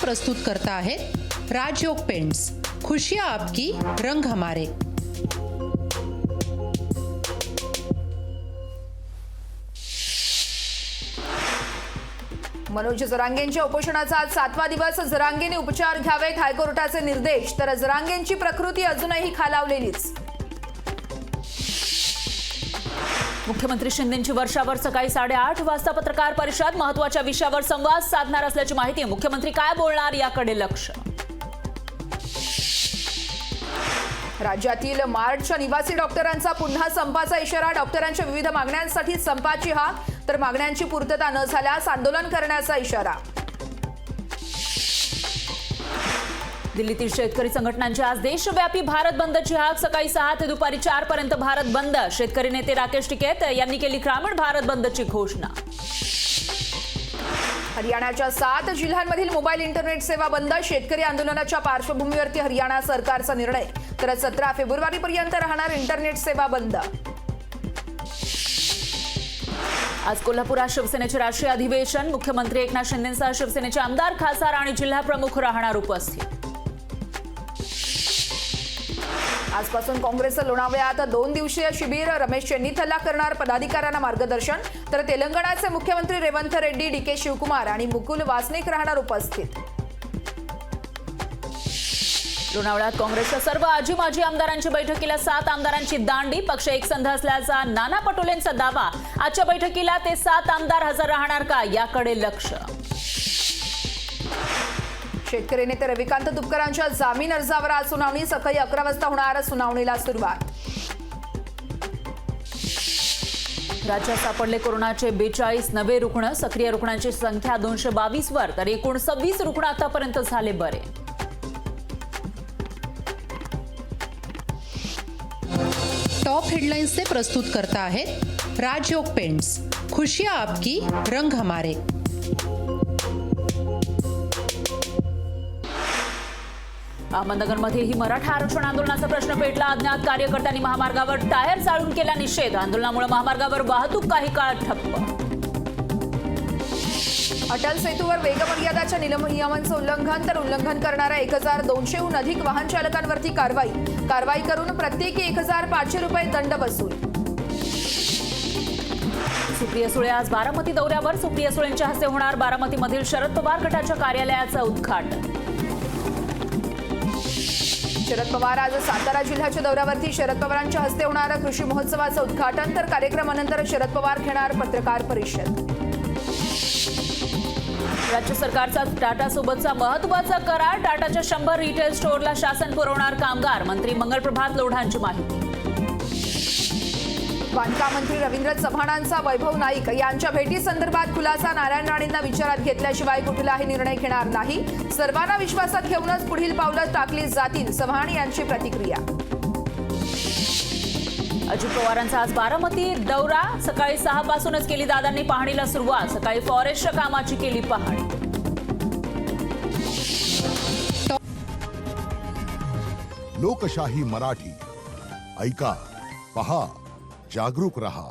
प्रस्तुत करता आहेत राजयोग पेंट्स, खुशियाँ आपकी, रंग हमारे। मनोज जरांगेंच्या उपोषणाचा आज 7वा दिवस। जरांगेंनी उपचार घ्यावेत, हायकोर्टाचे निर्देश। तर जरांगेंची प्रकृती अजूनही खालावलेलीच। मुख्यमंत्री शिंदेंची वर्षावर सकाळी 8:30 वाजता पत्रकार परिषद। महत्त्वाच्या विषयावर संवाद साधणार असल्याची माहिती। मुख्यमंत्री काय बोलणार याकडे लक्ष। राज्यातील मार्चच्या निवासी डॉक्टरांचा पुन्हा संपाचा इशारा। डॉक्टरांच्या विविध मागण्यांसाठी संपाची हाक, तर मागण्यांची पूर्तता न झाल्यास आंदोलन करण्याचा इशारा। दिल्लीतील शेतकरी संघटनांची आज देशव्यापी भारत बंदची हाक। सकाळी 6 ते दुपारी 4 पर्यंत भारत बंद। शेतकरी नेते राकेश टिकैत यांनी केली ग्रामीण भारत बंदची घोषणा। हरियाणाच्या 7 जिल्ह्यांमधील मोबाईल इंटरनेट सेवा बंद। शेतकरी आंदोलनाच्या पार्श्वभूमीवरती हरियाणा सरकारचा निर्णय। तर 17 फेब्रुवारीपर्यंत राहणार इंटरनेट सेवा बंद। आज कोल्हापुरात शिवसेनेचे राष्ट्रीय अधिवेशन। मुख्यमंत्री एकनाथ शिंदेंसह शिवसेनेचे आमदार, खासदार आणि जिल्हा प्रमुख राहणार उपस्थित। आजपासून काँग्रेसचं लोणावळ्यात 2 दिवसीय शिबिर। रमेश चेन्नीथला करणार पदाधिकाऱ्यांना मार्गदर्शन। तर तेलंगणाचे मुख्यमंत्री रेवंत रेड्डी, डी.के. शिवकुमार आणि मुकुल वासनिक राहणार उपस्थित। लोणावळ्यात काँग्रेसच्या सर्व आजी माजी आमदारांची बैठकीला 7 आमदारांची दांडी। पक्ष एकसंध असल्याचा नाना पटोलेंचा दावा। आजच्या बैठकीला ते 7 आमदार हजर राहणार का याकडे लक्ष। शेतकरी नेते रविकांत तुपकरांच्या जामीन अर्जावर आज सुनावणी। सकाळी 11 वाजता होणार सुनावणीला सुरुवात। राज्यात सापडले कोरोनाचे 42 नवे रुग्ण। सक्रिय रुग्णांची संख्या 222 वर, तर एकूण 26 रुग्ण आतापर्यंत झाले बरे। टॉप हेडलाइन्स से प्रस्तुत करता आहेत राजयोग पेंट्स, खुशियाँ आपकी, रंग हमारे। अहमदनगरमध्येही मराठा आरक्षण आंदोलनाचा प्रश्न पेटला। अज्ञात कार्यकर्त्यांनी महामार्गावर टायर जाळून केला निषेध। आंदोलनामुळे महामार्गावर वाहतूक काही काळ ठप्प। अटल सेतूवर वेगमर्यादाच्या नियमांचं उल्लंघन, तर उल्लंघन करणाऱ्या 1200हून अधिक वाहन चालकांवरती कारवाई करून प्रत्येकी 1500 रुपये दंड वसूल। सुप्रिया सुळे आज बारामती दौऱ्यावर। सुप्रिया सुळेंच्या हस्ते होणार बारामतीमधील शरद पवार गटाच्या कार्यालयाचं उद्घाटन। शरद पवार आज सातारा जिल्ह्याच्या दौऱ्यावरती। शरद पवारांच्या हस्ते होणार कृषी महोत्सवाचं उद्घाटन। तर कार्यक्रमानंतर शरद पवार घेणार पत्रकार परिषद। राज्य सरकारचा टाटा सोबतचा महत्त्वाचा करार। टाटाच्या 100 रिटेल स्टोअरला शासन पुरवणार कामगार। मंत्री मंगलप्रभात लोढांची माहिती। बांधकाम मंत्री रवींद्र चव्हाणांचा वैभव नाईक यांच्या भेटीसंदर्भात खुलासा। नारायण राणेंना विचारात घेतल्याशिवाय कुठलाही निर्णय घेणार नाही। सर्वांना विश्वासात घेऊनच पुढील पावलं टाकली जातील, चव्हाण यांची प्रतिक्रिया। अजित पवारांचा आज बारामती दौरा। सकाळी 6 पासूनच केली दादांनी पाहणीला सुरुवात। सकाळी फॉरेस्टच्या कामाची केली पाहणी। लोकशाही मराठी ऐका, पहा, जागरूक रहा।